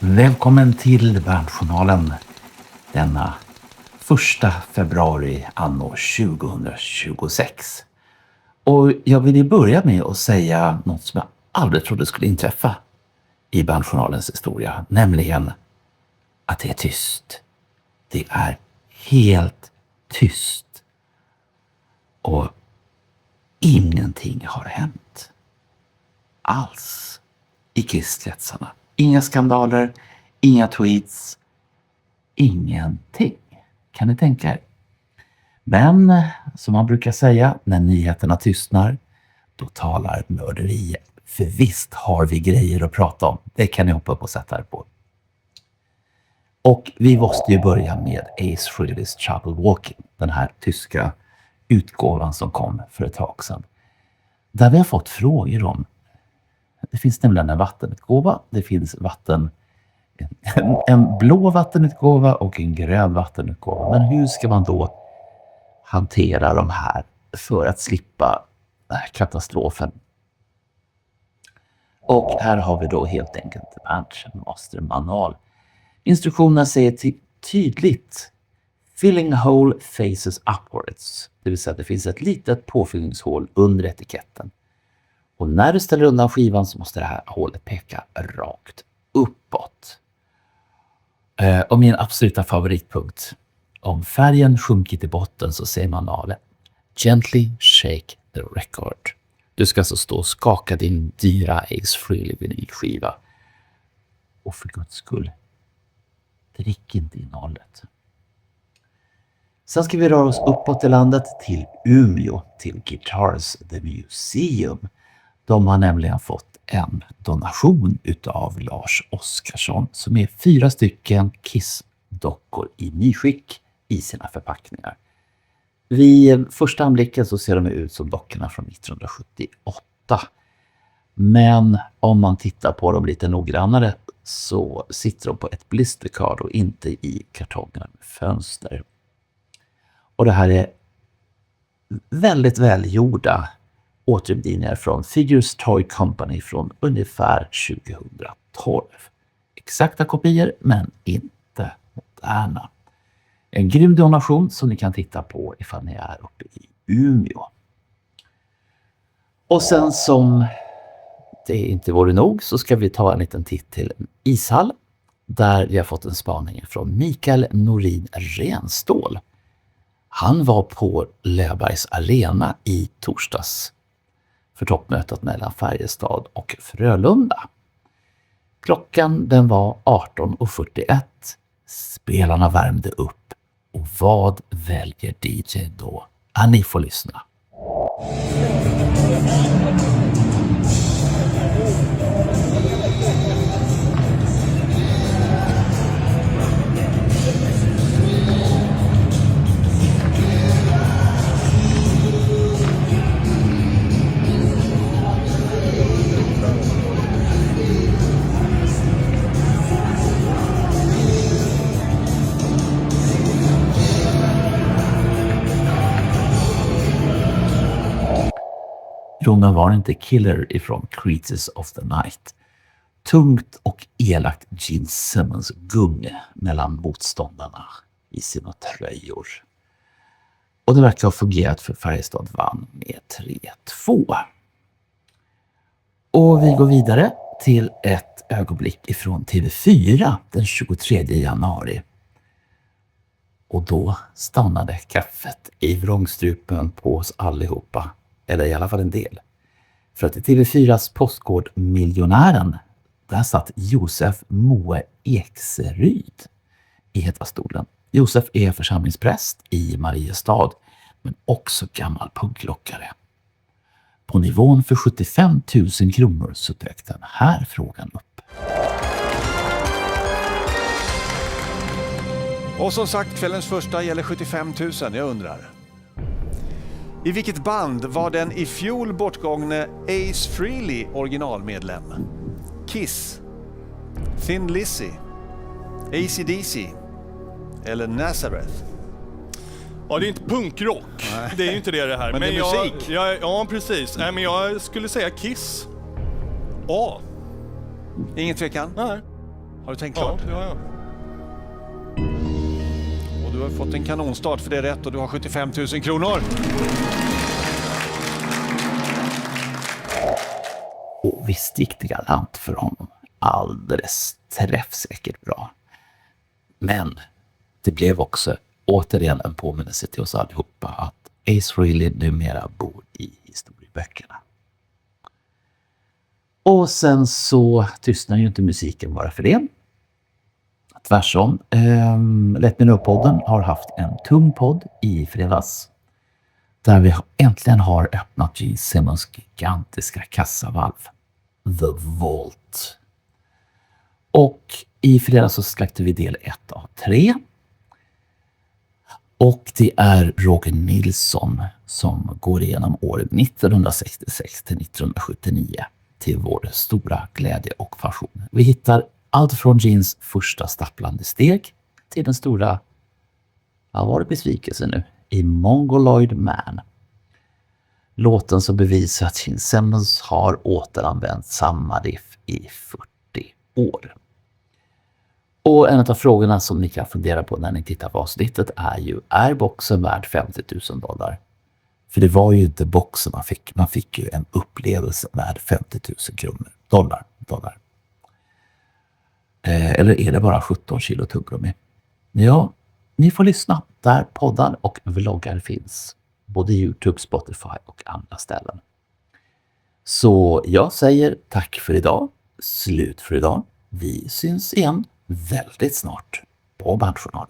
Välkommen till Bandjournalen denna 1 februari anno 2026. Och jag vill ju börja med att säga något som jag aldrig trodde skulle inträffa i Bandjournalens historia, nämligen att det är tyst. Det är helt tyst. Och ingenting har hänt. Alls i KISS-kretsarna. Inga skandaler, inga tweets, ingenting. Kan ni tänka er? Men som man brukar säga, när nyheterna tystnar, då talar mörderiet. För visst har vi grejer att prata om. Det kan ni hoppa upp och sätta er på. Och vi måste ju börja med Ace Frehley's Trouble Walking. Den här tyska utgåvan som kom för ett tag sedan. Där vi har fått frågor om. Det finns nämligen en vattenutgåva. Det finns en blå vattenutgåva och en grön vattenutgåva. Men hur ska man då hantera de här för att slippa katastrofen? Och här har vi då helt enkelt en mastermanual. Instruktionerna säger tydligt filling hole faces upwards. Det vill säga att det finns ett litet påfyllningshål under etiketten. Och när du ställer undan skivan så måste det här hålet peka rakt uppåt. Och min absoluta favoritpunkt. Om färgen sjunker till botten så säger manualen gently shake the record. Du ska alltså stå och skaka din dyra Ace Frehley vinylskiva. Och för Guds skull, drick inte innehållet. Sen ska vi röra oss uppåt i landet till Umeå, till Guitars The Museum. De har nämligen fått en donation utav Lars Oskarsson som är 4 stycken Kiss-dockor i nyskick i sina förpackningar. Vid första anblicken så ser de ut som dockorna från 1978. Men om man tittar på dem lite noggrannare så sitter de på ett blistercard och inte i kartongerna med fönster. Och det här är väldigt välgjorda återutgivningar från Figures Toy Company från ungefär 2012. Exakta kopior men inte moderna. En grym donation som ni kan titta på ifall ni är uppe i Umeå. Och sen som det inte vore nog så ska vi ta en liten titt till en ishall där vi har fått en spaning från Mikael Norin Renstål. Han var på Löfbergs Arena i torsdags för toppmötet mellan Färjestad och Frölunda. Klockan den var 18:41. Spelarna värmde upp. Och vad väljer DJ då? Ni får lyssna. Men var inte Killer ifrån Creatures of the Night. Tungt och elakt Gene Simmons gung mellan motståndarna i sina tröjor. Och det verkar ha fungerat för Färjestad vann med 3-2. Och vi går vidare till ett ögonblick ifrån TV4 den 23 januari. Och då stannade kaffet i vrångstrupen på oss allihopa. Eller i alla fall en del. För att i TV4s postgård Miljonären, där satt Josef Moe Ekseryd i heta stolen. Josef är församlingspräst i Mariestad, men också gammal punklockare. På nivån för 75 000 kronor så dök den här frågan upp. Och som sagt, kvällens första gäller 75 000, jag undrar. I vilket band var den i fjol bortgångne Ace Frehley originalmedlem? Kiss, Thin Lizzy, AC/DC eller Nazareth? Ja, det är inte punkrock. Nej. Det är ju inte det här. Men det är musik. Ja, precis. Nej, men jag skulle säga Kiss. Ingen tvekan? Nej. Har du tänkt Ja, klart? ja. Och du har fått en kanonstart för det är rätt och du har 75 000 kronor. Och visst gick det galant för honom. Alldeles träffsäkert bra. Men det blev också återigen en påminnelse till oss allihopa att Ace Frehley numera bor i historieböckerna. Och sen så tystnar ju inte musiken bara för det. Tvärsom. Let Me Know-podden har haft en tung podd i fredags. Där vi äntligen har öppnat Gene Simmons gigantiska kassavalv. The Vault. Och i fredags så släppte vi del 1 av 3. Och det är Roger Nilsson som går igenom åren 1966 till 1979 till vår stora glädje och passion. Vi hittar allt från Genes första stapplande steg till den stora, vad var det besvikelse nu, i Mongoloid Man. Låten som bevisar att Gene Simmons har återanvänt samma riff i 40 år. Och en av frågorna som ni kan fundera på när ni tittar på avsnittet är ju, är boxen värd $50,000? För det var ju inte boxen man fick ju en upplevelse värd 50 000 kronor. Dollar. Eller är det bara 17 kilo tuggummi? Ja, ni får lyssna där poddar och vloggar finns. Både YouTube, Spotify och andra ställen. Så jag säger tack för idag. Slut för idag. Vi syns igen väldigt snart på Bandjournalen.